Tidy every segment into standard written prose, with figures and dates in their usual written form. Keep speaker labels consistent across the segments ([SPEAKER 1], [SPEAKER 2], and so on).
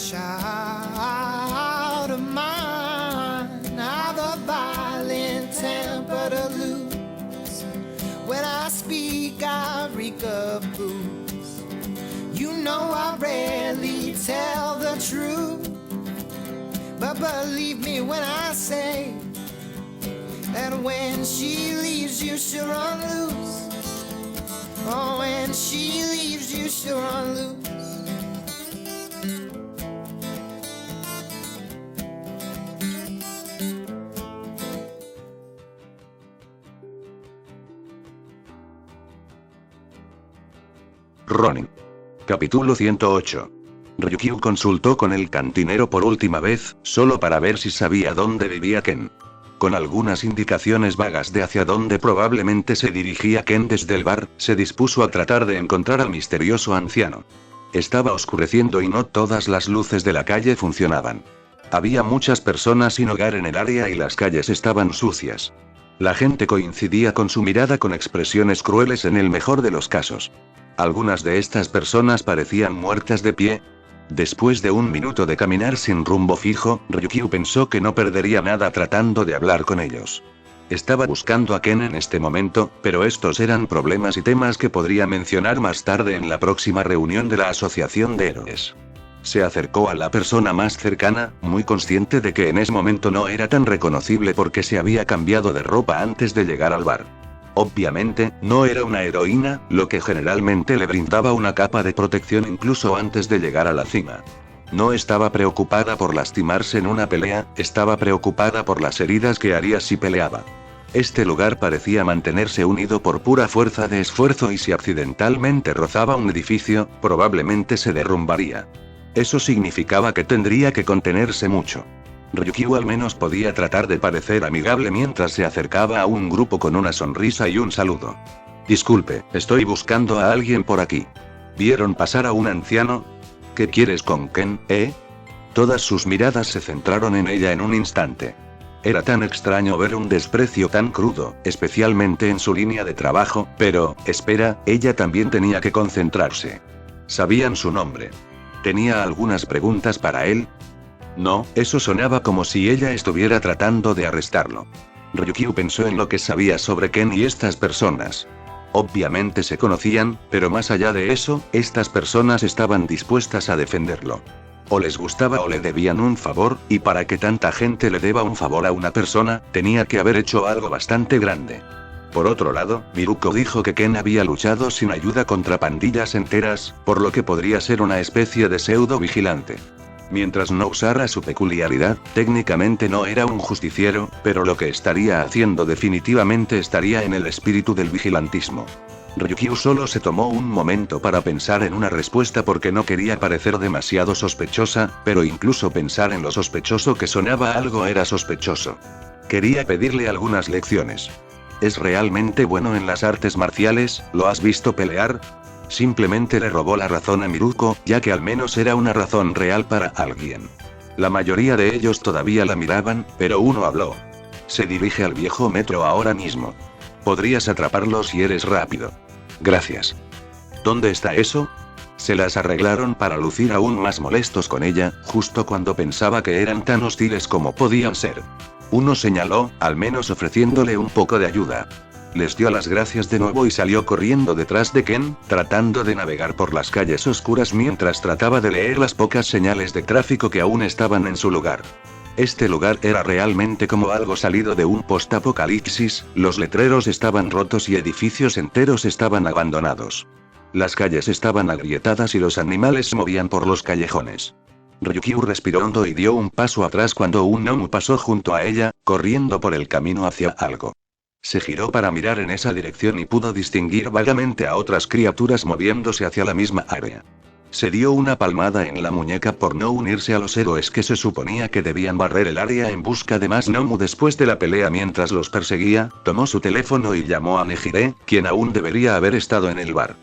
[SPEAKER 1] child of mine, I've a violent temper to lose. When I speak, I reek of booze. You know I rarely tell the truth, but believe me when I say that when she leaves you, she'll run loose. Oh, when she leaves you, she'll run loose.
[SPEAKER 2] Ronin. Capítulo 108. Ryukyu consultó con el cantinero por última vez, solo para ver si sabía dónde vivía Ken. Con algunas indicaciones vagas de hacia dónde probablemente se dirigía Ken desde el bar, se dispuso a tratar de encontrar al misterioso anciano. Estaba oscureciendo y no todas las luces de la calle funcionaban. Había muchas personas sin hogar en el área y las calles estaban sucias. La gente coincidía con su mirada con expresiones crueles en el mejor de los casos. Algunas de estas personas parecían muertas de pie. Después de un minuto de caminar sin rumbo fijo, Ryukyu pensó que no perdería nada tratando de hablar con ellos. Estaba buscando a Ken en este momento, pero estos eran problemas y temas que podría mencionar más tarde en la próxima reunión de la Asociación de Héroes. Se acercó a la persona más cercana, muy consciente de que en ese momento no era tan reconocible porque se había cambiado de ropa antes de llegar al bar. Obviamente, no era una heroína, lo que generalmente le brindaba una capa de protección incluso antes de llegar a la cima. No estaba preocupada por lastimarse en una pelea, estaba preocupada por las heridas que haría si peleaba. Este lugar parecía mantenerse unido por pura fuerza de esfuerzo y si accidentalmente rozaba un edificio, probablemente se derrumbaría. Eso significaba que tendría que contenerse mucho. Ryukyu al menos podía tratar de parecer amigable mientras se acercaba a un grupo con una sonrisa y un saludo. Disculpe, estoy buscando a alguien por aquí. ¿Vieron pasar a un anciano? ¿Qué quieres con Ken, eh? Todas sus miradas se centraron en ella en un instante. Era tan extraño ver un desprecio tan crudo, especialmente en su línea de trabajo, pero, espera, ella también tenía que concentrarse. Sabían su nombre. ¿Tenía algunas preguntas para él? No, eso sonaba como si ella estuviera tratando de arrestarlo. Ryukyu pensó en lo que sabía sobre Ken y estas personas. Obviamente se conocían, pero más allá de eso, estas personas estaban dispuestas a defenderlo. O les gustaba o le debían un favor, y para que tanta gente le deba un favor a una persona, tenía que haber hecho algo bastante grande. Por otro lado, Miruko dijo que Ken había luchado sin ayuda contra pandillas enteras, por lo que podría ser una especie de pseudo-vigilante. Mientras no usara su peculiaridad, técnicamente no era un justiciero, pero lo que estaría haciendo definitivamente estaría en el espíritu del vigilantismo. Ryukyu solo se tomó un momento para pensar en una respuesta porque no quería parecer demasiado sospechosa, pero incluso pensar en lo sospechoso que sonaba algo era sospechoso. Quería pedirle algunas lecciones. ¿Es realmente bueno en las artes marciales? ¿Lo has visto pelear? Simplemente le robó la razón a Miruko, ya que al menos era una razón real para alguien. La mayoría de ellos todavía la miraban, pero uno habló. Se dirige al viejo metro ahora mismo. Podrías atraparlo si eres rápido. Gracias. ¿Dónde está eso? Se las arreglaron para lucir aún más molestos con ella, justo cuando pensaba que eran tan hostiles como podían ser. Uno señaló, al menos ofreciéndole un poco de ayuda. Les dio las gracias de nuevo y salió corriendo detrás de Ken, tratando de navegar por las calles oscuras mientras trataba de leer las pocas señales de tráfico que aún estaban en su lugar. Este lugar era realmente como algo salido de un post-apocalipsis, los letreros estaban rotos y edificios enteros estaban abandonados. Las calles estaban agrietadas y los animales se movían por los callejones. Ryukyu respiró hondo y dio un paso atrás cuando un gnomo pasó junto a ella, corriendo por el camino hacia algo. Se giró para mirar en esa dirección y pudo distinguir vagamente a otras criaturas moviéndose hacia la misma área. Se dio una palmada en la muñeca por no unirse a los héroes que se suponía que debían barrer el área en busca de más gnomo después de la pelea mientras los perseguía, tomó su teléfono y llamó a Nejire, quien aún debería haber estado en el bar.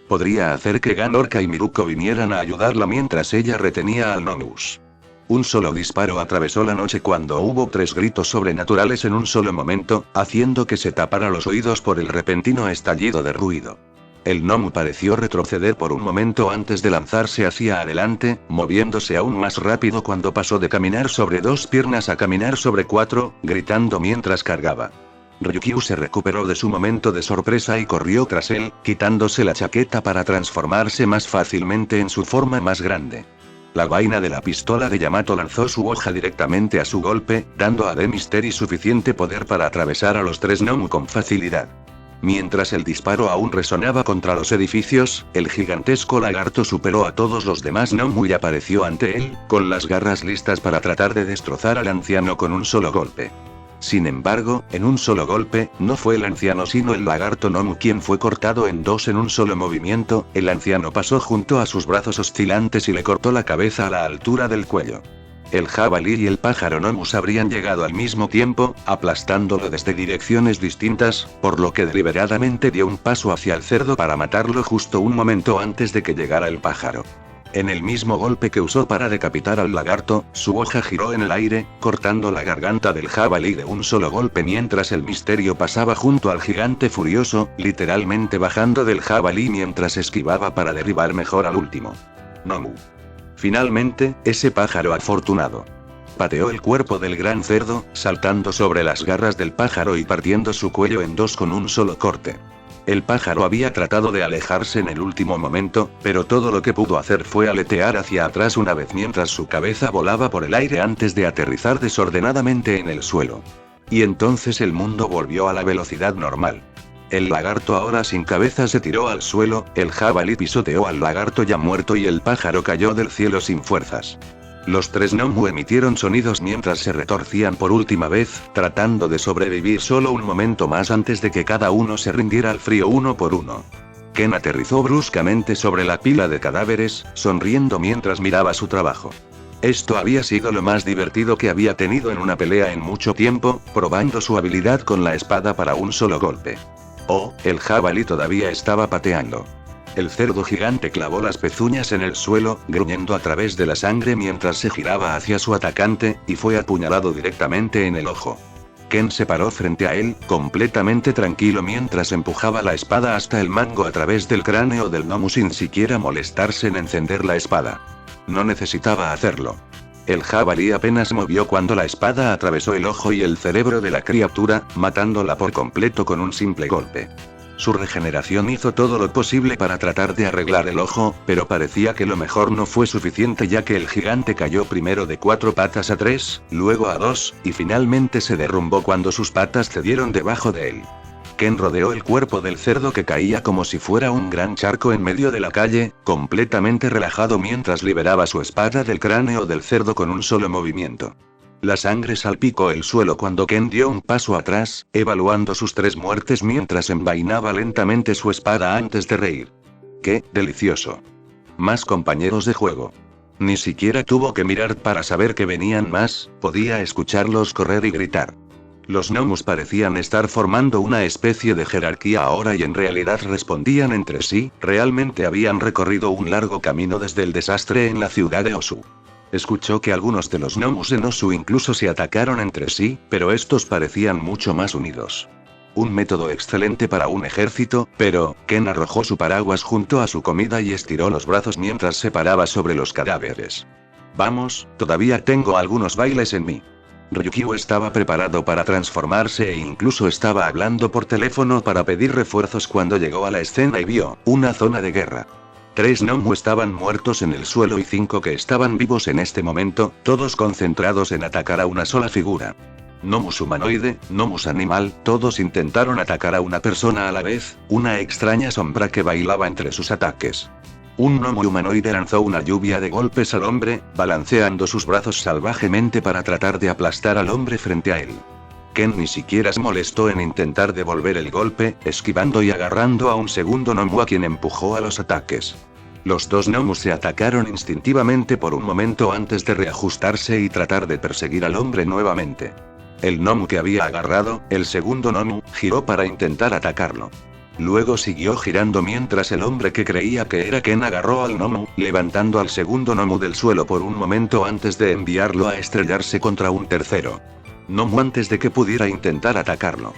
[SPEAKER 2] Podría hacer que Ganorka y Miruko vinieran a ayudarla mientras ella retenía al Nomus. Un solo disparo atravesó la noche cuando hubo 3 gritos sobrenaturales en un solo momento, haciendo que se tapara los oídos por el repentino estallido de ruido. El gnomo pareció retroceder por un momento antes de lanzarse hacia adelante, moviéndose aún más rápido cuando pasó de caminar sobre 2 piernas a caminar sobre 4, gritando mientras cargaba. Ryukyu se recuperó de su momento de sorpresa y corrió tras él, quitándose la chaqueta para transformarse más fácilmente en su forma más grande. La vaina de la pistola de Yamato lanzó su hoja directamente a su golpe, dando a Demysteri suficiente poder para atravesar a los 3 gnomos con facilidad. Mientras el disparo aún resonaba contra los edificios, el gigantesco lagarto superó a todos los demás gnomos y apareció ante él, con las garras listas para tratar de destrozar al anciano con un solo golpe. Sin embargo, en un solo golpe, no fue el anciano sino el lagarto gnomo quien fue cortado en 2 en un solo movimiento. El anciano pasó junto a sus brazos oscilantes y le cortó la cabeza a la altura del cuello. El jabalí y el pájaro gnomus habrían llegado al mismo tiempo, aplastándolo desde direcciones distintas, por lo que deliberadamente dio un paso hacia el cerdo para matarlo justo un momento antes de que llegara el pájaro. En el mismo golpe que usó para decapitar al lagarto, su hoja giró en el aire, cortando la garganta del jabalí de un solo golpe mientras el misterio pasaba junto al gigante furioso, literalmente bajando del jabalí mientras esquivaba para derribar mejor al último gnomo. Finalmente, ese pájaro afortunado pateó el cuerpo del gran cerdo, saltando sobre las garras del pájaro y partiendo su cuello en 2 con un solo corte. El pájaro había tratado de alejarse en el último momento, pero todo lo que pudo hacer fue aletear hacia atrás una vez mientras su cabeza volaba por el aire antes de aterrizar desordenadamente en el suelo. Y entonces el mundo volvió a la velocidad normal. El lagarto ahora sin cabeza se tiró al suelo, el jabalí pisoteó al lagarto ya muerto y el pájaro cayó del cielo sin fuerzas. Los 3 gnomos emitieron sonidos mientras se retorcían por última vez, tratando de sobrevivir solo un momento más antes de que cada uno se rindiera al frío uno por uno. Ken aterrizó bruscamente sobre la pila de cadáveres, sonriendo mientras miraba su trabajo. Esto había sido lo más divertido que había tenido en una pelea en mucho tiempo, probando su habilidad con la espada para un solo golpe. Oh, el jabalí todavía estaba pateando. El cerdo gigante clavó las pezuñas en el suelo, gruñendo a través de la sangre mientras se giraba hacia su atacante, y fue apuñalado directamente en el ojo. Ken se paró frente a él, completamente tranquilo mientras empujaba la espada hasta el mango a través del cráneo del gnomo sin siquiera molestarse en encender la espada. No necesitaba hacerlo. El jabalí apenas movió cuando la espada atravesó el ojo y el cerebro de la criatura, matándola por completo con un simple golpe. Su regeneración hizo todo lo posible para tratar de arreglar el ojo, pero parecía que lo mejor no fue suficiente ya que el gigante cayó primero de 4 patas a 3, luego a 2, y finalmente se derrumbó cuando sus patas cedieron debajo de él. Ken rodeó el cuerpo del cerdo que caía como si fuera un gran charco en medio de la calle, completamente relajado mientras liberaba su espada del cráneo del cerdo con un solo movimiento. La sangre salpicó el suelo cuando Ken dio un paso atrás, evaluando sus 3 muertes mientras envainaba lentamente su espada antes de reír. ¡Qué delicioso! Más compañeros de juego. Ni siquiera tuvo que mirar para saber que venían más, podía escucharlos correr y gritar. Los gnomos parecían estar formando una especie de jerarquía ahora y en realidad respondían entre sí, realmente habían recorrido un largo camino desde el desastre en la ciudad de Osu. Escuchó que algunos de los gnomos en Osu incluso se atacaron entre sí, pero estos parecían mucho más unidos. Un método excelente para un ejército, pero Ken arrojó su paraguas junto a su comida y estiró los brazos mientras se paraba sobre los cadáveres. Vamos, todavía tengo algunos bailes en mí. Ryukyu estaba preparado para transformarse e incluso estaba hablando por teléfono para pedir refuerzos cuando llegó a la escena y vio una zona de guerra. 3 gnomos estaban muertos en el suelo y 5 que estaban vivos en este momento, todos concentrados en atacar a una sola figura. Gnomus humanoide, gnomus animal, todos intentaron atacar a una persona a la vez, una extraña sombra que bailaba entre sus ataques. Un gnomo humanoide lanzó una lluvia de golpes al hombre, balanceando sus brazos salvajemente para tratar de aplastar al hombre frente a él. Ken ni siquiera se molestó en intentar devolver el golpe, esquivando y agarrando a un segundo gnomo a quien empujó a los ataques. Los 2 gnomos se atacaron instintivamente por un momento antes de reajustarse y tratar de perseguir al hombre nuevamente. El gnomo que había agarrado, el segundo gnomo, giró para intentar atacarlo. Luego siguió girando mientras el hombre que creía que era Ken agarró al gnomo, levantando al segundo gnomo del suelo por un momento antes de enviarlo a estrellarse contra un tercero gnomo antes de que pudiera intentar atacarlo.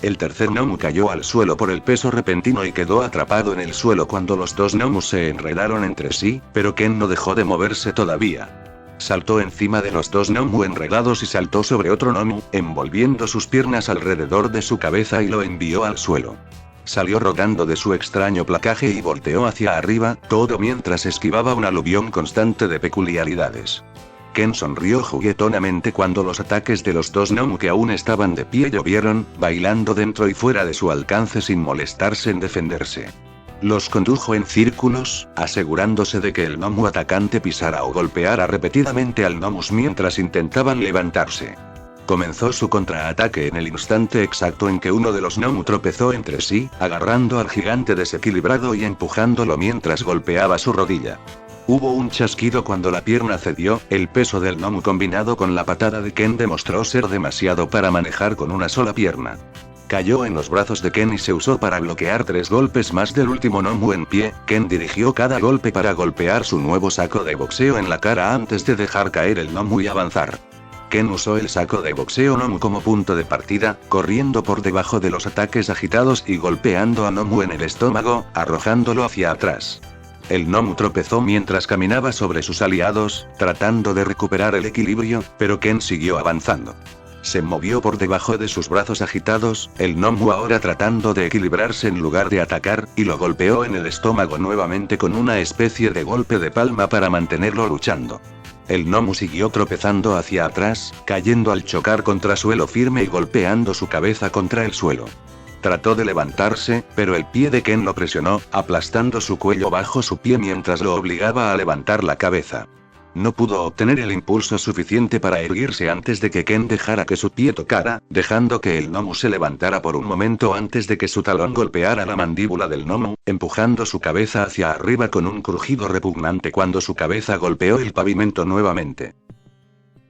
[SPEAKER 2] El tercer gnomo cayó al suelo por el peso repentino y quedó atrapado en el suelo cuando los dos gnomos se enredaron entre sí, pero Ken no dejó de moverse todavía. Saltó encima de los dos gnomos enredados y saltó sobre otro gnomo, envolviendo sus piernas alrededor de su cabeza y lo envió al suelo. Salió rodando de su extraño placaje y volteó hacia arriba, todo mientras esquivaba un aluvión constante de peculiaridades. Ken sonrió juguetonamente cuando los ataques de los dos gnomos que aún estaban de pie llovieron, bailando dentro y fuera de su alcance sin molestarse en defenderse. Los condujo en círculos, asegurándose de que el gnomo atacante pisara o golpeara repetidamente al gnomus mientras intentaban levantarse. Comenzó su contraataque en el instante exacto en que uno de los gnomos tropezó entre sí, agarrando al gigante desequilibrado y empujándolo mientras golpeaba su rodilla. Hubo un chasquido cuando la pierna cedió, el peso del gnomo combinado con la patada de Ken demostró ser demasiado para manejar con una sola pierna. Cayó en los brazos de Ken y se usó para bloquear 3 golpes más del último gnomo en pie. Ken dirigió cada golpe para golpear su nuevo saco de boxeo en la cara antes de dejar caer el gnomo y avanzar. Ken usó el saco de boxeo gnomo como punto de partida, corriendo por debajo de los ataques agitados y golpeando a gnomo en el estómago, arrojándolo hacia atrás. El gnomo tropezó mientras caminaba sobre sus aliados, tratando de recuperar el equilibrio, pero Ken siguió avanzando. Se movió por debajo de sus brazos agitados, el gnomo ahora tratando de equilibrarse en lugar de atacar, y lo golpeó en el estómago nuevamente con una especie de golpe de palma para mantenerlo luchando. El gnomo siguió tropezando hacia atrás, cayendo al chocar contra suelo firme y golpeando su cabeza contra el suelo. Trató de levantarse, pero el pie de Ken lo presionó, aplastando su cuello bajo su pie mientras lo obligaba a levantar la cabeza. No pudo obtener el impulso suficiente para erguirse antes de que Ken dejara que su pie tocara, dejando que el gnomo se levantara por un momento antes de que su talón golpeara la mandíbula del gnomo, empujando su cabeza hacia arriba con un crujido repugnante cuando su cabeza golpeó el pavimento nuevamente.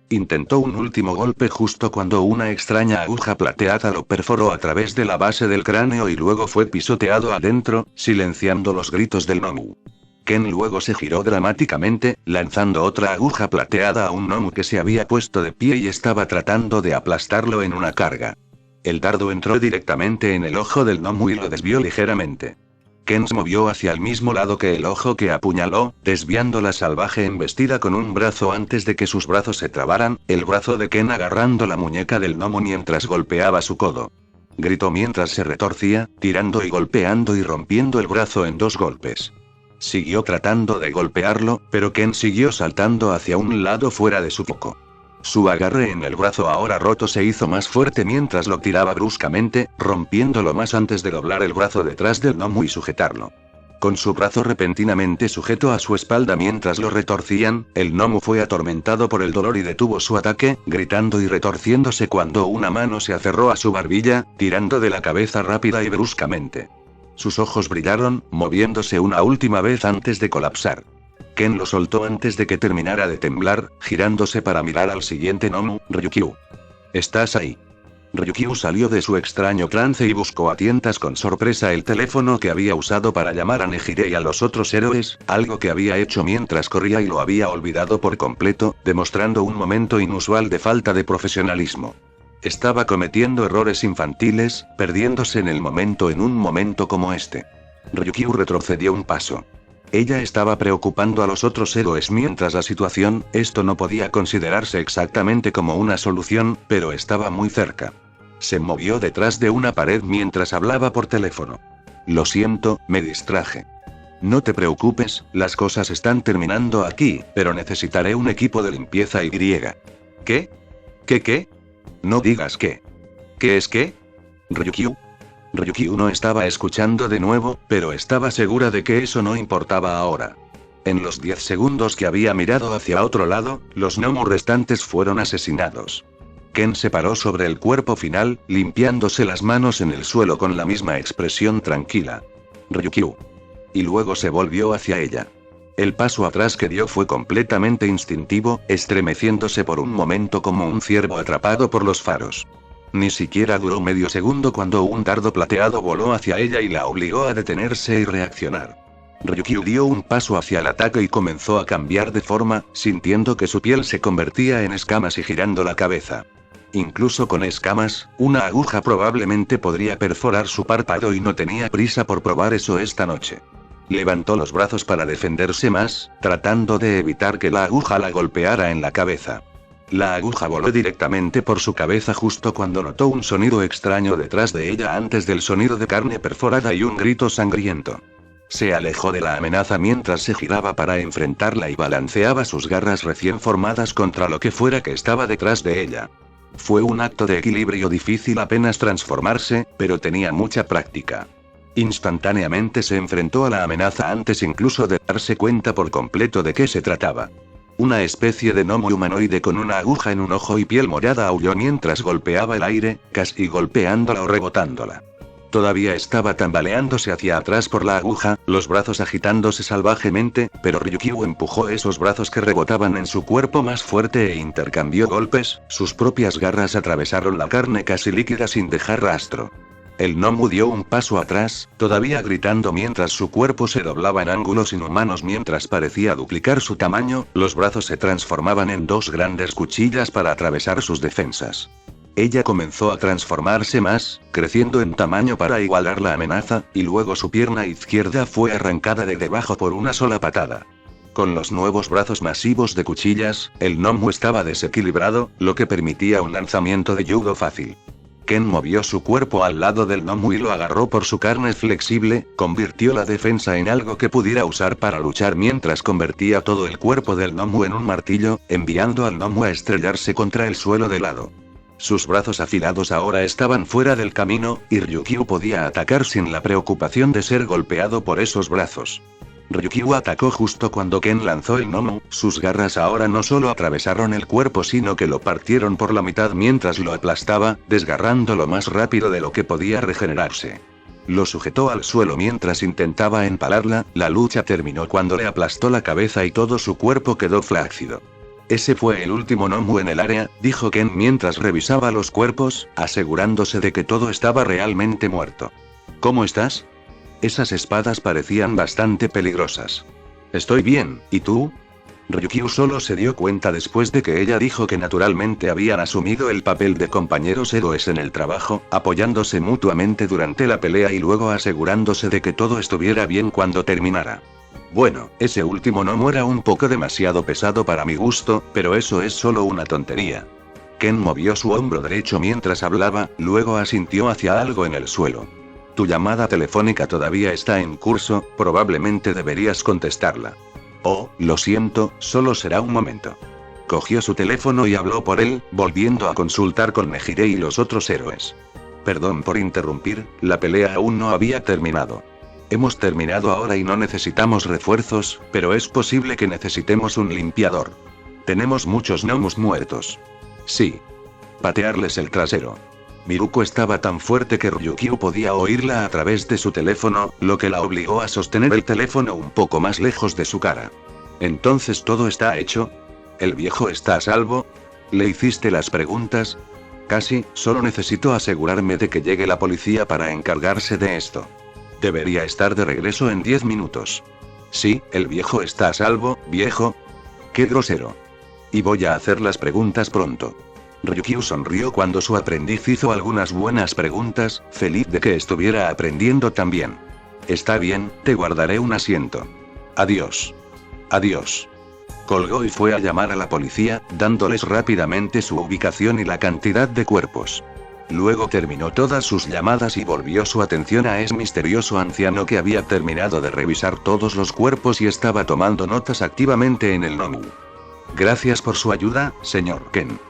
[SPEAKER 2] Intentó un último golpe justo cuando una extraña aguja plateada lo perforó a través de la base del cráneo y luego fue pisoteado adentro, silenciando los gritos del gnomo. Ken luego se giró dramáticamente, lanzando otra aguja plateada a un gnomo que se había puesto de pie y estaba tratando de aplastarlo en una carga. El dardo entró directamente en el ojo del gnomo y lo desvió ligeramente. Ken se movió hacia el mismo lado que el ojo que apuñaló, desviando la salvaje embestida con un brazo antes de que sus brazos se trabaran, el brazo de Ken agarrando la muñeca del gnomo mientras golpeaba su codo. Gritó mientras se retorcía, tirando y golpeando y rompiendo el brazo en 2 golpes. Siguió tratando de golpearlo, pero Ken siguió saltando hacia un lado fuera de su foco. Su agarre en el brazo ahora roto se hizo más fuerte mientras lo tiraba bruscamente, rompiéndolo más antes de doblar el brazo detrás del gnomo y sujetarlo. Con su brazo repentinamente sujeto a su espalda mientras lo retorcían, el gnomo fue atormentado por el dolor y detuvo su ataque, gritando y retorciéndose cuando una mano se aferró a su barbilla, tirando de la cabeza rápida y bruscamente. Sus ojos brillaron, moviéndose una última vez antes de colapsar. Ken lo soltó antes de que terminara de temblar, girándose para mirar al siguiente gnomo, Ryukyu. ¿Estás ahí? Ryukyu salió de su extraño trance y buscó a tientas con sorpresa el teléfono que había usado para llamar a Nejire y a los otros héroes, algo que había hecho mientras corría y lo había olvidado por completo, demostrando un momento inusual de falta de profesionalismo. Estaba cometiendo errores infantiles, perdiéndose en el momento en un momento como este. Ryukyu retrocedió un paso. Ella estaba preocupando a los otros héroes mientras la situación, esto no podía considerarse exactamente como una solución, pero estaba muy cerca. Se movió detrás de una pared mientras hablaba por teléfono. Lo siento, me distraje. No te preocupes, las cosas están terminando aquí, pero necesitaré un equipo de limpieza y griega. ¿Qué? ¿Qué? No digas qué. ¿Qué es qué? Ryukyu. Ryukyu no estaba escuchando de nuevo, pero estaba segura de que eso no importaba ahora. En los 10 segundos que había mirado hacia otro lado, los gnomos restantes fueron asesinados. Ken se paró sobre el cuerpo final, limpiándose las manos en el suelo con la misma expresión tranquila. Ryukyu. Y luego se volvió hacia ella. El paso atrás que dio fue completamente instintivo, estremeciéndose por un momento como un ciervo atrapado por los faros. Ni siquiera duró medio segundo cuando un dardo plateado voló hacia ella y la obligó a detenerse y reaccionar. Ryukyu dio un paso hacia el ataque y comenzó a cambiar de forma, sintiendo que su piel se convertía en escamas y girando la cabeza. incluso con escamas, una aguja probablemente podría perforar su párpado y no tenía prisa por probar eso esta noche. Levantó los brazos para defenderse más, tratando de evitar que la aguja la golpeara en la cabeza. La aguja voló directamente por su cabeza justo cuando notó un sonido extraño detrás de ella antes del sonido de carne perforada y un grito sangriento. Se alejó de la amenaza mientras se giraba para enfrentarla y balanceaba sus garras recién formadas contra lo que fuera que estaba detrás de ella. Fue un acto de equilibrio difícil apenas transformarse, pero tenía mucha práctica. Instantáneamente se enfrentó a la amenaza antes incluso de darse cuenta por completo de qué se trataba. Una especie de gnomo humanoide con una aguja en un ojo y piel morada aulló mientras golpeaba el aire, casi golpeándola o rebotándola. Todavía estaba tambaleándose hacia atrás por la aguja, los brazos agitándose salvajemente, pero Ryukyu empujó esos brazos que rebotaban en su cuerpo más fuerte e intercambió golpes, sus propias garras atravesaron la carne casi líquida sin dejar rastro. El gnomo dio un paso atrás, todavía gritando mientras su cuerpo se doblaba en ángulos inhumanos mientras parecía duplicar su tamaño, los brazos se transformaban en dos grandes cuchillas para atravesar sus defensas. Ella comenzó a transformarse más, creciendo en tamaño para igualar la amenaza, y luego su pierna izquierda fue arrancada de debajo por una sola patada. Con los nuevos brazos masivos de cuchillas, el gnomo estaba desequilibrado, lo que permitía un lanzamiento de judo fácil. Ken movió su cuerpo al lado del gnomo y lo agarró por su carne flexible, convirtió la defensa en algo que pudiera usar para luchar mientras convertía todo el cuerpo del gnomo en un martillo, enviando al gnomo a estrellarse contra el suelo de lado. Sus brazos afilados ahora estaban fuera del camino, y Ryukyu podía atacar sin la preocupación de ser golpeado por esos brazos. Ryukyu atacó justo cuando Ken lanzó el gnomo, sus garras ahora no solo atravesaron el cuerpo sino que lo partieron por la mitad mientras lo aplastaba, desgarrándolo más rápido de lo que podía regenerarse. Lo sujetó al suelo mientras intentaba empalarla, la lucha terminó cuando le aplastó la cabeza y todo su cuerpo quedó flácido. Ese fue el último gnomo en el área, dijo Ken mientras revisaba los cuerpos, asegurándose de que todo estaba realmente muerto. ¿Cómo estás? Esas espadas parecían bastante peligrosas. Estoy bien, ¿y tú? Ryukyu solo se dio cuenta después de que ella dijo que naturalmente habían asumido el papel de compañeros héroes en el trabajo, apoyándose mutuamente durante la pelea y luego asegurándose de que todo estuviera bien cuando terminara. Bueno, ese último gnomo era un poco demasiado pesado para mi gusto, pero eso es solo una tontería. Ken movió su hombro derecho mientras hablaba, luego asintió hacia algo en el suelo. Tu llamada telefónica todavía está en curso, probablemente deberías contestarla. Oh, lo siento, solo será un momento. Cogió su teléfono y habló por él, volviendo a consultar con Mejire y los otros héroes. Perdón por interrumpir, la pelea aún no había terminado. Hemos terminado ahora y no necesitamos refuerzos, pero es posible que necesitemos un limpiador. Tenemos muchos gnomos muertos. Sí. Patearles el trasero. Miruko estaba tan fuerte que Ryukyu podía oírla a través de su teléfono, lo que la obligó a sostener el teléfono un poco más lejos de su cara. ¿Entonces todo está hecho? ¿El viejo está a salvo? ¿Le hiciste las preguntas? Casi, solo necesito asegurarme de que llegue la policía para encargarse de esto. Debería estar de regreso en 10 minutos. Sí, el viejo está a salvo, viejo. Qué grosero. Y voy a hacer las preguntas pronto. Ryukyu sonrió cuando su aprendiz hizo algunas buenas preguntas, feliz de que estuviera aprendiendo también. Está bien, te guardaré un asiento. Adiós. Adiós. Colgó y fue a llamar a la policía, dándoles rápidamente su ubicación y la cantidad de cuerpos. Luego terminó todas sus llamadas y volvió su atención a ese misterioso anciano que había terminado de revisar todos los cuerpos y estaba tomando notas activamente en el gnomo. Gracias por su ayuda, señor Ken.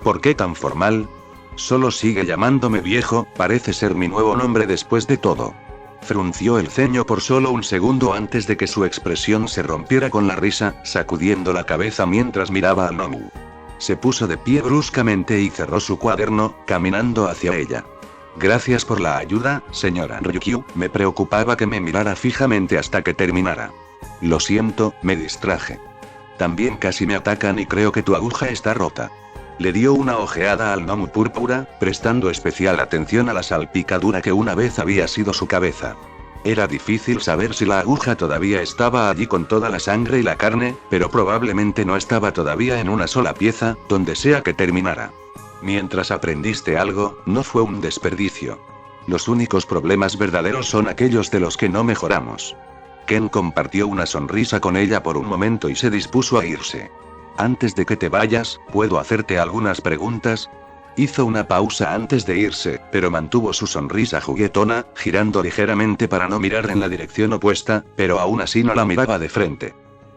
[SPEAKER 2] ¿Por qué tan formal? Solo sigue llamándome viejo, parece ser mi nuevo nombre después de todo. Frunció el ceño por solo un segundo antes de que su expresión se rompiera con la risa, sacudiendo la cabeza mientras miraba a Nomu. Se puso de pie bruscamente y cerró su cuaderno, caminando hacia ella. Gracias por la ayuda, señora Ryukyu, me preocupaba que me mirara fijamente hasta que terminara. Lo siento, me distraje. También casi me atacan y creo que tu aguja está rota. Le dio una ojeada al gnomo púrpura, prestando especial atención a la salpicadura que una vez había sido su cabeza. Era difícil saber si la aguja todavía estaba allí con toda la sangre y la carne, pero probablemente no estaba todavía en una sola pieza, donde sea que terminara. Mientras aprendiste algo, no fue un desperdicio. Los únicos problemas verdaderos son aquellos de los que no mejoramos. Ken compartió una sonrisa con ella por un momento y se dispuso a irse. Antes de que te vayas, ¿puedo hacerte algunas preguntas? Hizo una pausa antes de irse, pero mantuvo su sonrisa juguetona, girando ligeramente para no mirar en la dirección opuesta, pero aún así no la miraba de frente.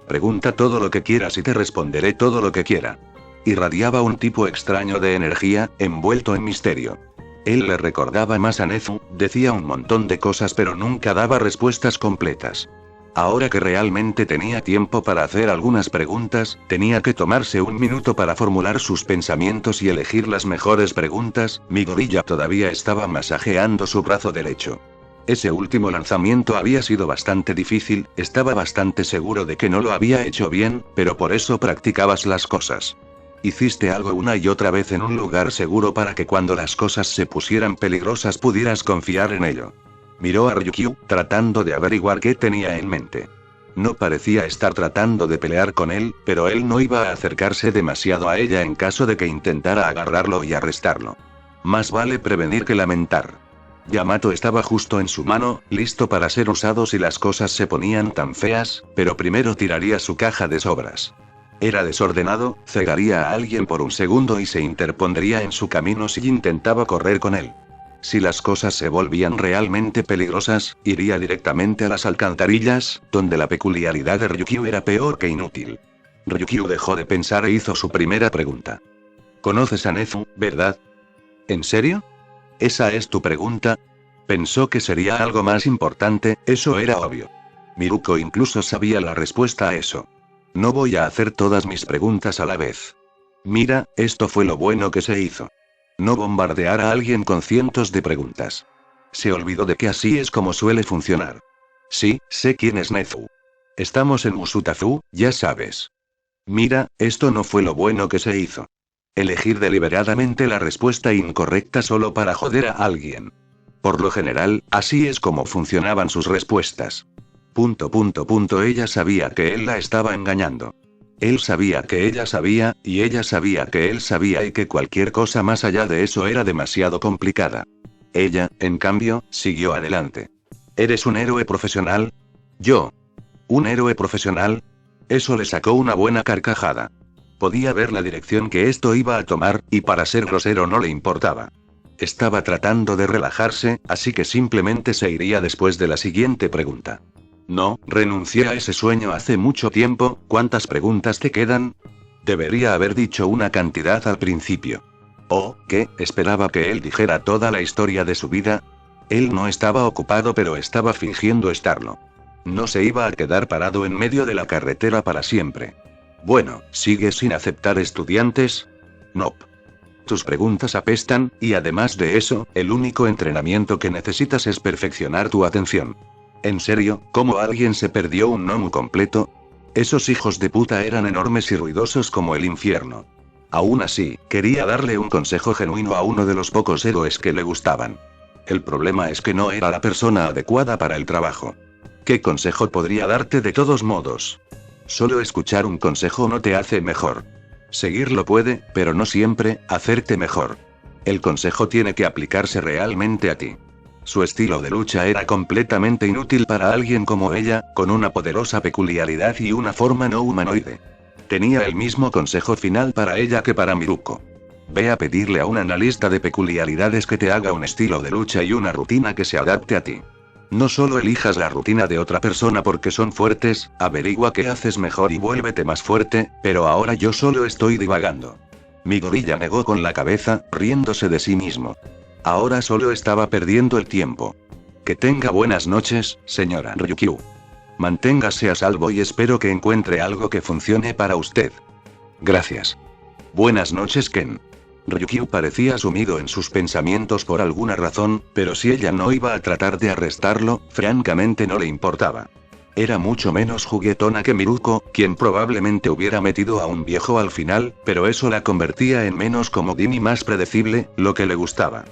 [SPEAKER 2] Pregunta todo lo que quieras y te responderé todo lo que quiera. Irradiaba un tipo extraño de energía, envuelto en misterio. Él le recordaba más a Nezu, decía un montón de cosas pero nunca daba respuestas completas. Ahora que realmente tenía tiempo para hacer algunas preguntas, tenía que tomarse un minuto para formular sus pensamientos y elegir las mejores preguntas. Midoriya todavía estaba masajeando su brazo derecho. Ese último lanzamiento había sido bastante difícil, estaba bastante seguro de que no lo había hecho bien, pero por eso practicabas las cosas. Hiciste algo una y otra vez en un lugar seguro para que cuando las cosas se pusieran peligrosas pudieras confiar en ello. Miró a Ryukyu, tratando de averiguar qué tenía en mente. No parecía estar tratando de pelear con él, pero él no iba a acercarse demasiado a ella en caso de que intentara agarrarlo y arrestarlo. Más vale prevenir que lamentar. Yamato estaba justo en su mano, listo para ser usado si las cosas se ponían tan feas, pero primero tiraría su caja de sobras. Era desordenado, cegaría a alguien por un segundo y se interpondría en su camino si intentaba correr con él. Si las cosas se volvían realmente peligrosas, iría directamente a las alcantarillas, donde la peculiaridad de Ryukyu era peor que inútil. Ryukyu dejó de pensar e hizo su primera pregunta. ¿Conoces a Nezu, verdad? ¿En serio? ¿Esa es tu pregunta? Pensó que sería algo más importante, eso era obvio. Miruko incluso sabía la respuesta a eso. No voy a hacer todas mis preguntas a la vez. Mira, esto fue lo bueno que se hizo. No bombardear a alguien con cientos de preguntas. Se olvidó de que así es como suele funcionar. Sí, sé quién es Nezu. Estamos en Musutazu, ya sabes. Mira, esto no fue lo bueno que se hizo. Elegir deliberadamente la respuesta incorrecta solo para joder a alguien. Por lo general, así es como funcionaban sus respuestas. Ella sabía que él la estaba engañando. Él sabía que ella sabía, y ella sabía que él sabía y que cualquier cosa más allá de eso era demasiado complicada. Ella, en cambio, siguió adelante. ¿Eres un héroe profesional? Yo. ¿Un héroe profesional? Eso le sacó una buena carcajada. Podía ver la dirección que esto iba a tomar, y para ser grosero no le importaba. Estaba tratando de relajarse, así que simplemente se iría después de la siguiente pregunta. No, renuncié a ese sueño hace mucho tiempo. ¿Cuántas preguntas te quedan? Debería haber dicho una cantidad al principio. ¿Oh, qué? ¿Esperaba que él dijera toda la historia de su vida? Él no estaba ocupado pero estaba fingiendo estarlo. No se iba a quedar parado en medio de la carretera para siempre. Bueno, ¿sigues sin aceptar estudiantes? Nope. Tus preguntas apestan, y además de eso, el único entrenamiento que necesitas es perfeccionar tu atención. ¿En serio, cómo alguien se perdió un nomu completo? Esos hijos de puta eran enormes y ruidosos como el infierno. Aún así, quería darle un consejo genuino a uno de los pocos héroes que le gustaban. El problema es que no era la persona adecuada para el trabajo. ¿Qué consejo podría darte de todos modos? Solo escuchar un consejo no te hace mejor. Seguirlo puede, pero no siempre, hacerte mejor. El consejo tiene que aplicarse realmente a ti. Su estilo de lucha era completamente inútil para alguien como ella, con una poderosa peculiaridad y una forma no humanoide. Tenía el mismo consejo final para ella que para Miruko. Ve a pedirle a un analista de peculiaridades que te haga un estilo de lucha y una rutina que se adapte a ti. No solo elijas la rutina de otra persona porque son fuertes, averigua qué haces mejor y vuélvete más fuerte, pero ahora yo solo estoy divagando. Midoriya negó con la cabeza, riéndose de sí mismo. Ahora solo estaba perdiendo el tiempo. Que tenga buenas noches, señora Ryukyu. Manténgase a salvo y espero que encuentre algo que funcione para usted. Gracias. Buenas noches, Ken. Ryukyu parecía sumido en sus pensamientos por alguna razón, pero si ella no iba a tratar de arrestarlo, francamente no le importaba. Era mucho menos juguetona que Miruko, quien probablemente hubiera metido a un viejo al final, pero eso la convertía en menos comodín y más predecible, lo que le gustaba.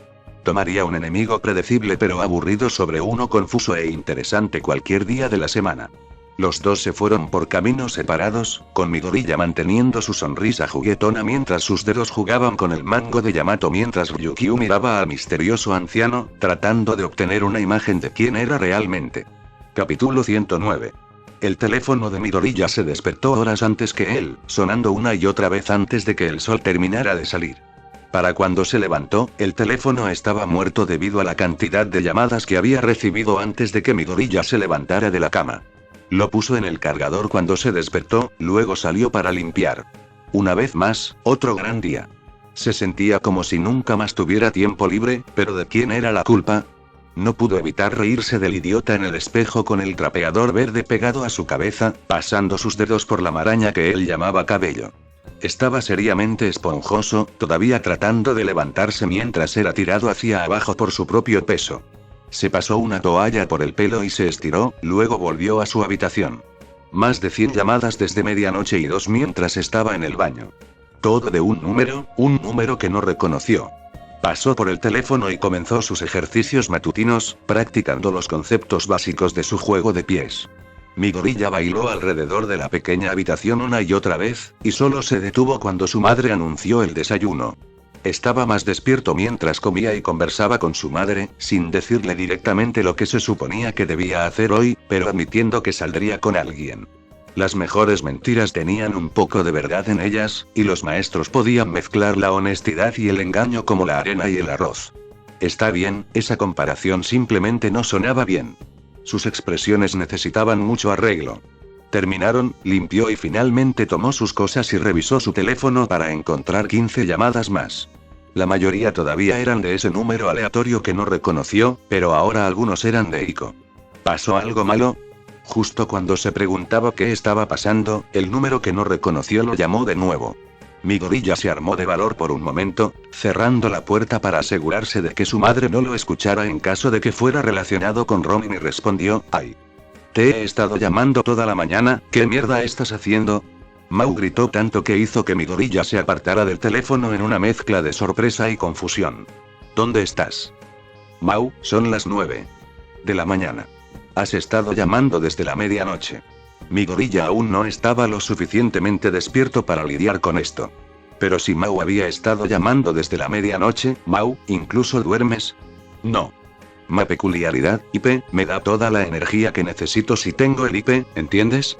[SPEAKER 2] Tomaría un enemigo predecible pero aburrido sobre uno confuso e interesante cualquier día de la semana. Los dos se fueron por caminos separados, con Midoriya manteniendo su sonrisa juguetona mientras sus dedos jugaban con el mango de Yamato mientras Ryukyu miraba al misterioso anciano, tratando de obtener una imagen de quién era realmente. Capítulo 109. El teléfono de Midoriya se despertó horas antes que él, sonando una y otra vez antes de que el sol terminara de salir. Para cuando se levantó, el teléfono estaba muerto debido a la cantidad de llamadas que había recibido antes de que Midoriya se levantara de la cama. Lo puso en el cargador cuando se despertó, luego salió para limpiar. Una vez más, otro gran día. Se sentía como si nunca más tuviera tiempo libre, pero ¿de quién era la culpa? No pudo evitar reírse del idiota en el espejo con el trapeador verde pegado a su cabeza, pasando sus dedos por la maraña que él llamaba cabello. Estaba seriamente esponjoso, todavía tratando de levantarse mientras era tirado hacia abajo por su propio peso. Se pasó una toalla por el pelo y se estiró, luego volvió a su habitación. Más de 100 llamadas desde medianoche y 2 mientras estaba en el baño. Todo de un número que no reconoció. Pasó por el teléfono y comenzó sus ejercicios matutinos, practicando los conceptos básicos de su juego de pies. Midoriya bailó alrededor de la pequeña habitación una y otra vez, y solo se detuvo cuando su madre anunció el desayuno. Estaba más despierto mientras comía y conversaba con su madre, sin decirle directamente lo que se suponía que debía hacer hoy, pero admitiendo que saldría con alguien. Las mejores mentiras tenían un poco de verdad en ellas, y los maestros podían mezclar la honestidad y el engaño como la arena y el arroz. Está bien, esa comparación simplemente no sonaba bien. Sus expresiones necesitaban mucho arreglo. Terminaron, limpió y finalmente tomó sus cosas y revisó su teléfono para encontrar 15 llamadas más. La mayoría todavía eran de ese número aleatorio que no reconoció, pero ahora algunos eran de Iko. ¿Pasó algo malo? Justo cuando se preguntaba qué estaba pasando, el número que no reconoció lo llamó de nuevo. Midoriya se armó de valor por un momento, cerrando la puerta para asegurarse de que su madre no lo escuchara en caso de que fuera relacionado con Ronin y respondió, «Ay. Te he estado llamando toda la mañana, ¿qué mierda estás haciendo?» Mau gritó tanto que hizo que Midoriya se apartara del teléfono en una mezcla de sorpresa y confusión. ¿Dónde estás? Mau, son las 9 de la mañana. Has estado llamando desde la medianoche. Midoriya aún no estaba lo suficientemente despierto para lidiar con esto. Pero si Mau había estado llamando desde la medianoche, Mau, ¿incluso duermes? No. Ma peculiaridad, IP, me da toda la energía que necesito si tengo el IP, ¿entiendes?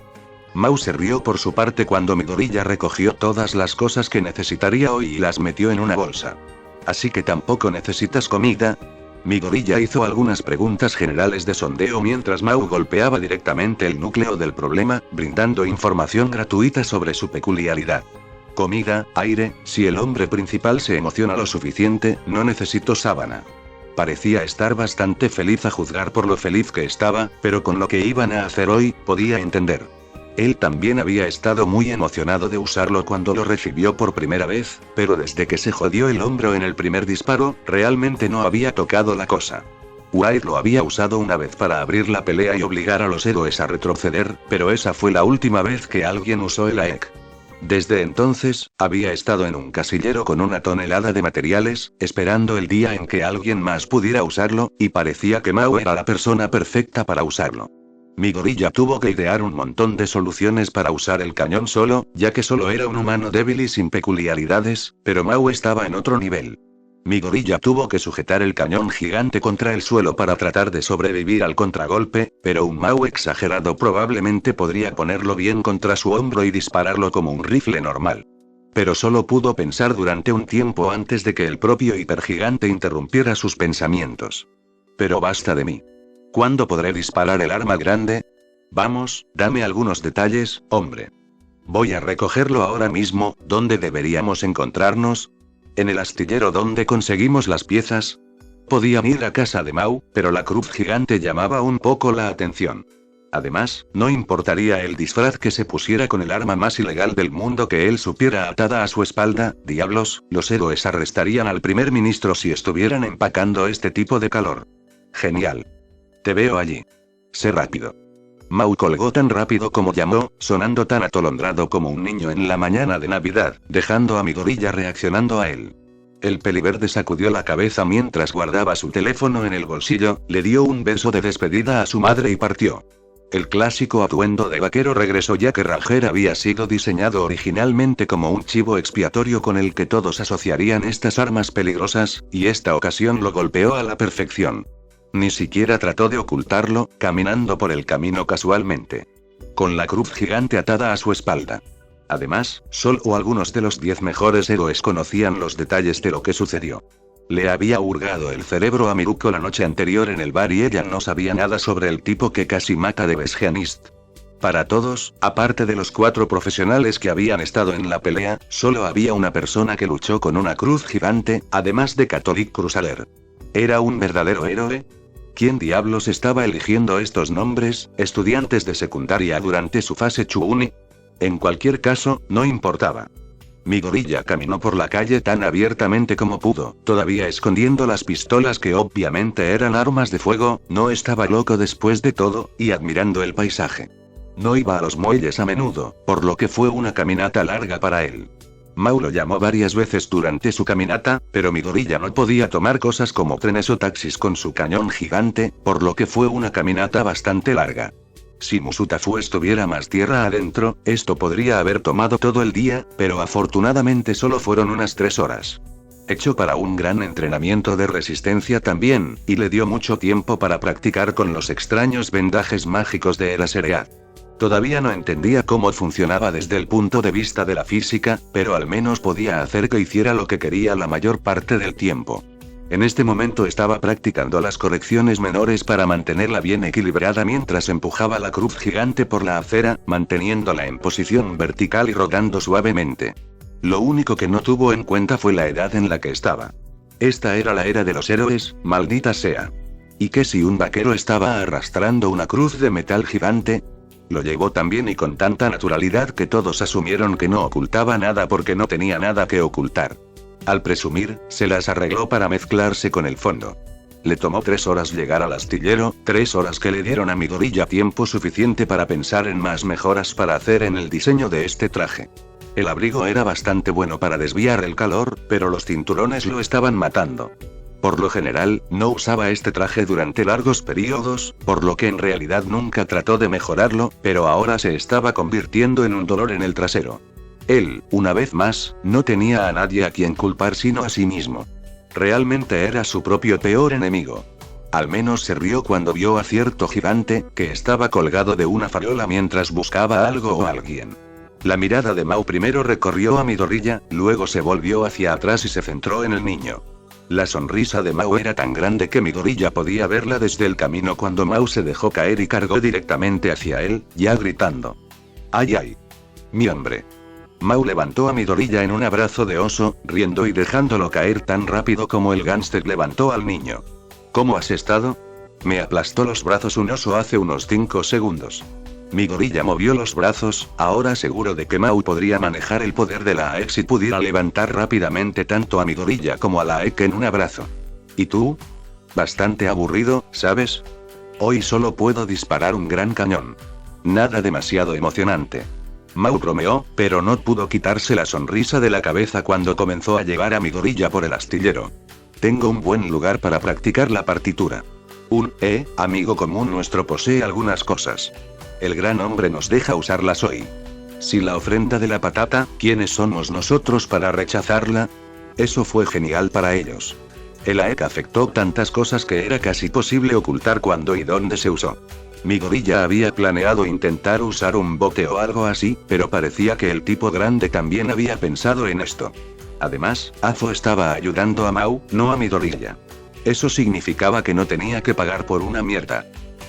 [SPEAKER 2] Mau se rió por su parte cuando Midoriya recogió todas las cosas que necesitaría hoy y las metió en una bolsa. Así que tampoco necesitas comida. Midoriya hizo algunas preguntas generales de sondeo mientras Mau golpeaba directamente el núcleo del problema, brindando información gratuita sobre su peculiaridad. Comida, aire, si el hombre principal se emociona lo suficiente, no necesito sábana. Parecía estar bastante feliz a juzgar por lo feliz que estaba, pero con lo que iban a hacer hoy, podía entender. Él también había estado muy emocionado de usarlo cuando lo recibió por primera vez, pero desde que se jodió el hombro en el primer disparo, realmente no había tocado la cosa. White lo había usado una vez para abrir la pelea y obligar a los héroes a retroceder, pero esa fue la última vez que alguien usó el AEK. Desde entonces, había estado en un casillero con una tonelada de materiales, esperando el día en que alguien más pudiera usarlo, y parecía que Mau era la persona perfecta para usarlo. Midoriya tuvo que idear un montón de soluciones para usar el cañón solo, ya que solo era un humano débil y sin peculiaridades, pero Mau estaba en otro nivel. Midoriya tuvo que sujetar el cañón gigante contra el suelo para tratar de sobrevivir al contragolpe, pero un Mau exagerado probablemente podría ponerlo bien contra su hombro y dispararlo como un rifle normal. Pero solo pudo pensar durante un tiempo antes de que el propio hipergigante interrumpiera sus pensamientos. Pero basta de mí. ¿Cuándo podré disparar el arma grande? Vamos, dame algunos detalles, hombre. Voy a recogerlo ahora mismo. ¿Dónde deberíamos encontrarnos? ¿En el astillero donde conseguimos las piezas? Podían ir a casa de Mau, pero la cruz gigante llamaba un poco la atención. Además, no importaría el disfraz que se pusiera con el arma más ilegal del mundo que él supiera atada a su espalda. Diablos, los héroes arrestarían al primer ministro si estuvieran empacando este tipo de calor. Genial. Te veo allí. Sé rápido. Mau colgó tan rápido como llamó, sonando tan atolondrado como un niño en la mañana de Navidad, dejando a Midoriya reaccionando a él. El peliverde sacudió la cabeza mientras guardaba su teléfono en el bolsillo, le dio un beso de despedida a su madre y partió. El clásico atuendo de vaquero regresó ya que Ranger había sido diseñado originalmente como un chivo expiatorio con el que todos asociarían estas armas peligrosas, y esta ocasión lo golpeó a la perfección. Ni siquiera trató de ocultarlo, caminando por el camino casualmente, con la cruz gigante atada a su espalda. Además, solo algunos de los 10 mejores héroes conocían los detalles de lo que sucedió. Le había hurgado el cerebro a Miruko la noche anterior en el bar y ella no sabía nada sobre el tipo que casi mata de Besgianist. Para todos, aparte de los 4 profesionales que habían estado en la pelea, solo había una persona que luchó con una cruz gigante, además de Catholic Crusader. ¿Era un verdadero héroe? ¿Quién diablos estaba eligiendo estos nombres, estudiantes de secundaria durante su fase Chuuni? En cualquier caso, no importaba. Midoriya caminó por la calle tan abiertamente como pudo, todavía escondiendo las pistolas que obviamente eran armas de fuego, no estaba loco después de todo, y admirando el paisaje. No iba a los muelles a menudo, por lo que fue una caminata larga para él. Mau lo llamó varias veces durante su caminata, pero Midoriya no podía tomar cosas como trenes o taxis con su cañón gigante, por lo que fue una caminata bastante larga. Si Musutafu estuviera más tierra adentro, esto podría haber tomado todo el día, pero afortunadamente solo fueron unas 3 horas. Hecho para un gran entrenamiento de resistencia también, y le dio mucho tiempo para practicar con los extraños vendajes mágicos de Eraserhead. Todavía no entendía cómo funcionaba desde el punto de vista de la física, pero al menos podía hacer que hiciera lo que quería la mayor parte del tiempo. En este momento estaba practicando las correcciones menores para mantenerla bien equilibrada mientras empujaba la cruz gigante por la acera, manteniéndola en posición vertical y rodando suavemente. Lo único que no tuvo en cuenta fue la edad en la que estaba. Esta era la era de los héroes, maldita sea. ¿Y qué si un vaquero estaba arrastrando una cruz de metal gigante? Lo llevó tan bien y con tanta naturalidad que todos asumieron que no ocultaba nada porque no tenía nada que ocultar. Al presumir, se las arregló para mezclarse con el fondo. Le tomó 3 horas llegar al astillero, 3 horas que le dieron a Midoriya tiempo suficiente para pensar en más mejoras para hacer en el diseño de este traje. El abrigo era bastante bueno para desviar el calor, pero los cinturones lo estaban matando. Por lo general, no usaba este traje durante largos periodos, por lo que en realidad nunca trató de mejorarlo, pero ahora se estaba convirtiendo en un dolor en el trasero. Él, una vez más, no tenía a nadie a quien culpar sino a sí mismo. Realmente era su propio peor enemigo. Al menos se rió cuando vio a cierto gigante, que estaba colgado de una farola mientras buscaba algo o alguien. La mirada de Mau primero recorrió a Midoriya, luego se volvió hacia atrás y se centró en el niño. La sonrisa de Mau era tan grande que Midoriya podía verla desde el camino cuando Mau se dejó caer y cargó directamente hacia él, ya gritando. ¡Ay ay! ¡Mi hombre! Mau levantó a Midoriya en un abrazo de oso, riendo y dejándolo caer tan rápido como el gángster levantó al niño. ¿Cómo has estado? Me aplastó los brazos un oso hace unos 5 segundos. Midoriya movió los brazos, ahora seguro de que Mau podría manejar el poder de la AEX y pudiera levantar rápidamente tanto a Midoriya como a la AEX en un abrazo. ¿Y tú? Bastante aburrido, ¿sabes? Hoy solo puedo disparar un gran cañón. Nada demasiado emocionante. Mau bromeó, pero no pudo quitarse la sonrisa de la cabeza cuando comenzó a llevar a Midoriya por el astillero. Tengo un buen lugar para practicar la partitura. Amigo común nuestro posee algunas cosas. El gran hombre nos deja usarlas hoy. Si la ofrenda de la patata, ¿quiénes somos nosotros para rechazarla? Eso fue genial para ellos. El AEK afectó tantas cosas que era casi posible ocultar cuándo y dónde se usó. Midoriya había planeado intentar usar un bote o algo así, pero parecía que el tipo grande también había pensado en esto. Además, Azo estaba ayudando a Mau, no a Midoriya. Eso significaba que no tenía que pagar por una mierda.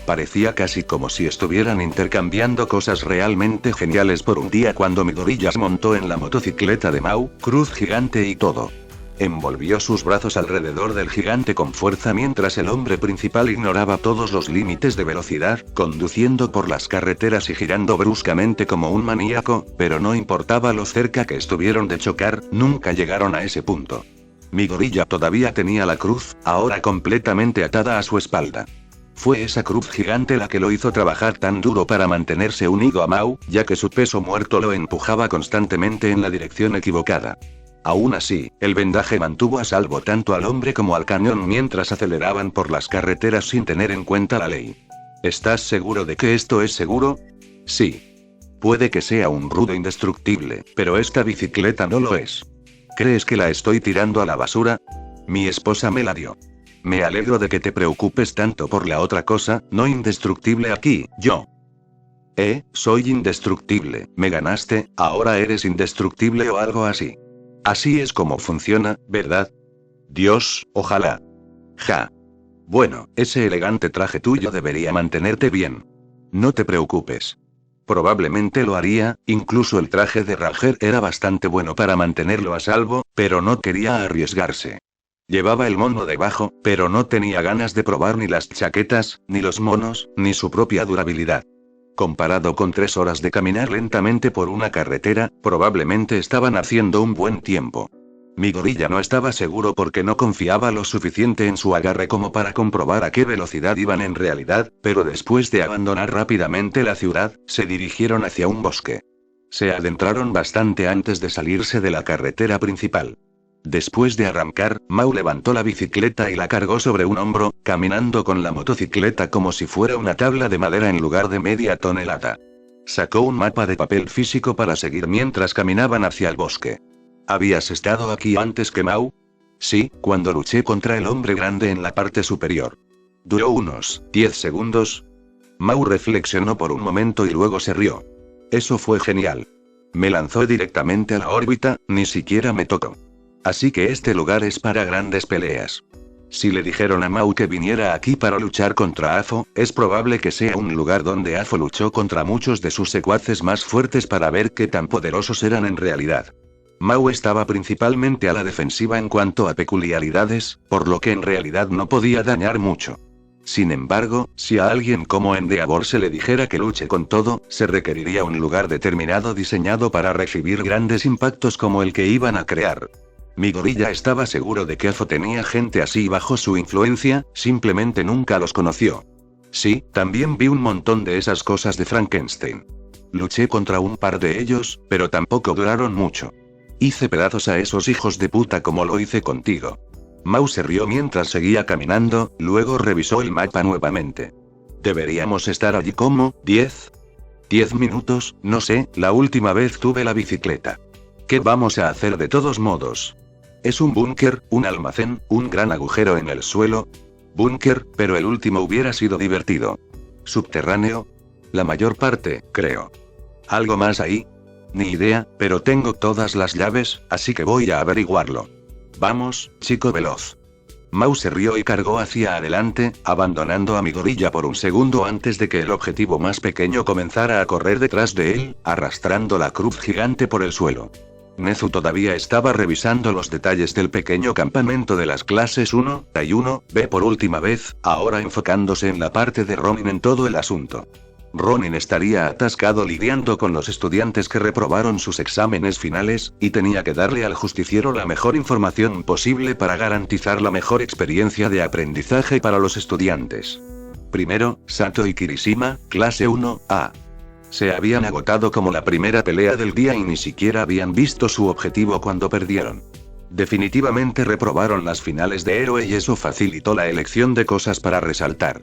[SPEAKER 2] Parecía casi como si estuvieran intercambiando cosas realmente geniales por un día cuando Midoriya se montó en la motocicleta de Mau, cruz gigante y todo. Envolvió sus brazos alrededor del gigante con fuerza mientras el hombre principal ignoraba todos los límites de velocidad, conduciendo por las carreteras y girando bruscamente como un maníaco, pero no importaba lo cerca que estuvieron de chocar, nunca llegaron a ese punto. Midoriya todavía tenía la cruz, ahora completamente atada a su espalda. Fue esa cruz gigante la que lo hizo trabajar tan duro para mantenerse unido a Mau, ya que su peso muerto lo empujaba constantemente en la dirección equivocada. Aún así, el vendaje mantuvo a salvo tanto al hombre como al cañón mientras aceleraban por las carreteras sin tener en cuenta la ley. ¿Estás seguro de que esto es seguro? Sí. Puede que sea un rudo indestructible, pero esta bicicleta no lo es. ¿Crees que la estoy tirando a la basura? Mi esposa me la dio. Me alegro de que te preocupes tanto por la otra cosa, no indestructible aquí, yo. Soy indestructible, me ganaste, ahora eres indestructible o algo así. Así es como funciona, ¿verdad? Dios, ojalá. Ja. Bueno, ese elegante traje tuyo debería mantenerte bien. No te preocupes. Probablemente lo haría, incluso el traje de Ranger era bastante bueno para mantenerlo a salvo, pero no quería arriesgarse. Llevaba el mono debajo, pero no tenía ganas de probar ni las chaquetas, ni los monos, ni su propia durabilidad. Comparado con 3 horas de caminar lentamente por una carretera, probablemente estaban haciendo un buen tiempo. Mi gorilla no estaba seguro porque no confiaba lo suficiente en su agarre como para comprobar a qué velocidad iban en realidad, pero después de abandonar rápidamente la ciudad, se dirigieron hacia un bosque. Se adentraron bastante antes de salirse de la carretera principal. Después de arrancar, Mau levantó la bicicleta y la cargó sobre un hombro, caminando con la motocicleta como si fuera una tabla de madera en lugar de media tonelada. Sacó un mapa de papel físico para seguir mientras caminaban hacia el bosque. ¿Habías estado aquí antes que Mau? Sí, cuando luché contra el hombre grande en la parte superior. Duró unos 10 segundos. Mau reflexionó por un momento y luego se rió. Eso fue genial. Me lanzó directamente a la órbita, ni siquiera me tocó. Así que este lugar es para grandes peleas. Si le dijeron a Mau que viniera aquí para luchar contra Afo, es probable que sea un lugar donde Afo luchó contra muchos de sus secuaces más fuertes para ver qué tan poderosos eran en realidad. Mau estaba principalmente a la defensiva en cuanto a peculiaridades, por lo que en realidad no podía dañar mucho. Sin embargo, si a alguien como Endeavor se le dijera que luche con todo, se requeriría un lugar determinado diseñado para recibir grandes impactos como el que iban a crear. Mi gorilla estaba seguro de que Afo tenía gente así bajo su influencia, simplemente nunca los conoció. Sí, también vi un montón de esas cosas de Frankenstein. Luché contra un par de ellos, pero tampoco duraron mucho. Hice pedazos a esos hijos de puta como lo hice contigo. Mau se rió mientras seguía caminando, luego revisó el mapa nuevamente. Deberíamos estar allí como, 10 minutos, no sé, la última vez tuve la bicicleta. ¿Qué vamos a hacer de todos modos? Es un búnker, un almacén, un gran agujero en el suelo. Búnker, pero el último hubiera sido divertido. Subterráneo. La mayor parte, creo. ¿Algo más ahí? Ni idea, pero tengo todas las llaves, así que voy a averiguarlo. Vamos, chico veloz. Mau se rió y cargó hacia adelante, abandonando a mi gorilla por un segundo antes de que el objetivo más pequeño comenzara a correr detrás de él, arrastrando la cruz gigante por el suelo. Nezu todavía estaba revisando los detalles del pequeño campamento de las clases 1 y 1B por última vez, ahora enfocándose en la parte de Ronin en todo el asunto. Ronin estaría atascado lidiando con los estudiantes que reprobaron sus exámenes finales, y tenía que darle al justiciero la mejor información posible para garantizar la mejor experiencia de aprendizaje para los estudiantes. Primero, Sato y Kirishima, clase 1A. Se habían agotado como la primera pelea del día y ni siquiera habían visto su objetivo cuando perdieron. Definitivamente reprobaron las finales de héroe y eso facilitó la elección de cosas para resaltar.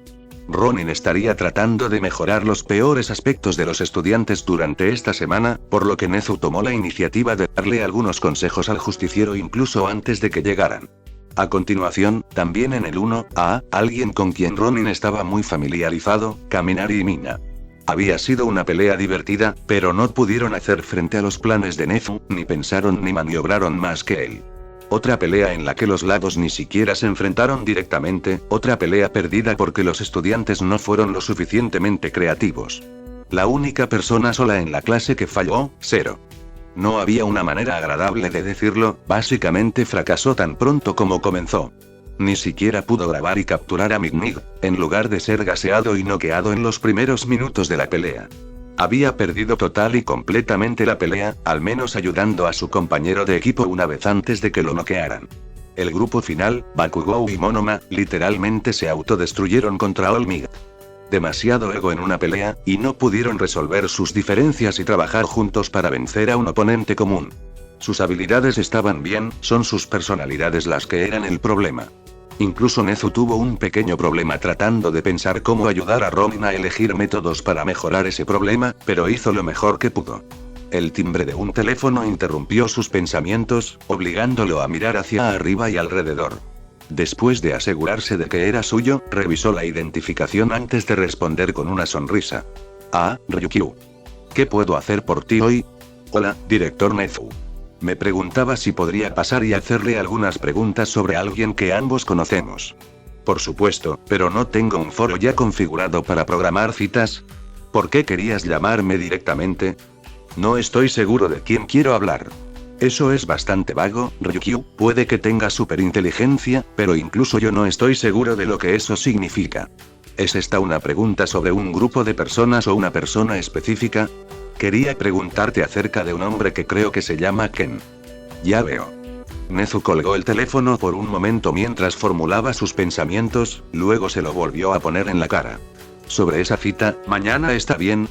[SPEAKER 2] Ronin estaría tratando de mejorar los peores aspectos de los estudiantes durante esta semana, por lo que Nezu tomó la iniciativa de darle algunos consejos al justiciero incluso antes de que llegaran. A continuación, también en el 1A, alguien con quien Ronin estaba muy familiarizado, Kaminari y Mina. Había sido una pelea divertida, pero no pudieron hacer frente a los planes de Nezu, ni pensaron ni maniobraron más que él. Otra pelea en la que los lados ni siquiera se enfrentaron directamente, otra pelea perdida porque los estudiantes no fueron lo suficientemente creativos. La única persona sola en la clase que falló, Zero. No había una manera agradable de decirlo, básicamente fracasó tan pronto como comenzó. Ni siquiera pudo grabar y capturar a Mig, en lugar de ser gaseado y noqueado en los primeros minutos de la pelea. Había perdido total y completamente la pelea, al menos ayudando a su compañero de equipo una vez antes de que lo noquearan. El grupo final, Bakugou y Monoma, literalmente se autodestruyeron contra All Might. Demasiado ego en una pelea, y no pudieron resolver sus diferencias y trabajar juntos para vencer a un oponente común. Sus habilidades estaban bien, son sus personalidades las que eran el problema. Incluso Nezu tuvo un pequeño problema tratando de pensar cómo ayudar a Robin a elegir métodos para mejorar ese problema, pero hizo lo mejor que pudo. El timbre de un teléfono interrumpió sus pensamientos, obligándolo a mirar hacia arriba y alrededor. Después de asegurarse de que era suyo, revisó la identificación antes de responder con una sonrisa. Ah, Ryukyu. ¿Qué puedo hacer por ti hoy? Hola, director Nezu. Me preguntaba si podría pasar y hacerle algunas preguntas sobre alguien que ambos conocemos. Por supuesto, pero no tengo un foro ya configurado para programar citas. ¿Por qué querías llamarme directamente? No estoy seguro de quién quiero hablar. Eso es bastante vago, Ryukyu, puede que tenga superinteligencia, pero incluso yo no estoy seguro de lo que eso significa. ¿Es esta una pregunta sobre un grupo de personas o una persona específica? Quería preguntarte acerca de un hombre que creo que se llama Ken. Ya veo. Nezu colgó el teléfono por un momento mientras formulaba sus pensamientos, luego se lo volvió a poner en la cara. Sobre esa cita, mañana está bien.